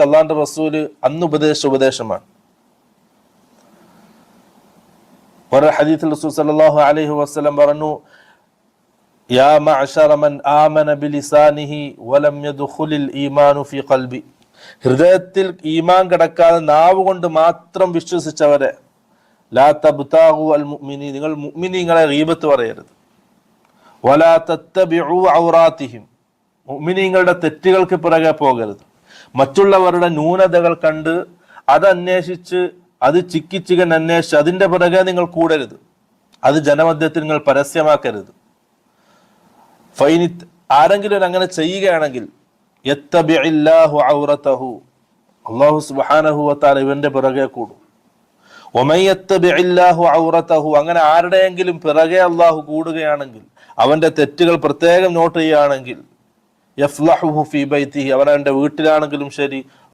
അള്ളാന്റെ റസൂല് അന്ന് ഉപദേശിച്ച ഉപദേശമാണ്. ഒരു ഹദീസിൽ റസൂൽ സല്ലല്ലാഹു അലൈഹി വസല്ലം പറഞ്ഞു, യാ മഅ്ശറ മൻ ആമന ബിലിസാനിഹി വലം യദ്ഖുലിൽ ഈമാനു ഫീ ഖൽബി, ഹൃദയത്തിൽ ഈമാൻ കിടക്കാതെ നാവ് കൊണ്ട് മാത്രം വിശ്വസിച്ചവരെ, ലാ തബ്താഗു അൽ മുഅ്മിനീൻ, നിങ്ങൾ മുഅ്മിനീങ്ങളെ ഗീബത്ത് പറയരുത്. വലാ തത്തബിഉ ഔറാത്തിഹിം, മുഅ്മിനീങ്ങളുടെ തെറ്റുകൾക്ക് പിറകെ പോകരുത്. മറ്റുള്ളവരുടെ ന്യൂനതകൾ കണ്ട് അത് അന്വേഷിച്ച് അത് ചിക്കിച്ചികൻ അന്വേഷിച്ച് അതിന്റെ പിറകെ നിങ്ങൾ കൂടരുത്. അത് ജനമധ്യത്തിൽ നിങ്ങൾ പരസ്യമാക്കരുത്. ആരെങ്കിലും അങ്ങനെ ചെയ്യുകയാണെങ്കിൽ യത്തബിഇല്ലാഹു ഔറതഹു, അല്ലാഹു സുബ്ഹാനഹു വ തആല ഇവന്റെ പിറകെ കൂടും. വമൻ യത്തബിഇല്ലാഹു ഔറതഹു, അങ്ങനെ ആരുടെയെങ്കിലും പിറകെ അല്ലാഹു കൂടുകയാണെങ്കിൽ, അവന്റെ തെറ്റുകൾ പ്രത്യേകം നോട്ട് ചെയ്യുകയാണെങ്കിൽ, യഫ്ലഹുഹു ഫീ ബൈതിഹി, അവൻ അവന്റെ വീട്ടിലാണെങ്കിലും ശരി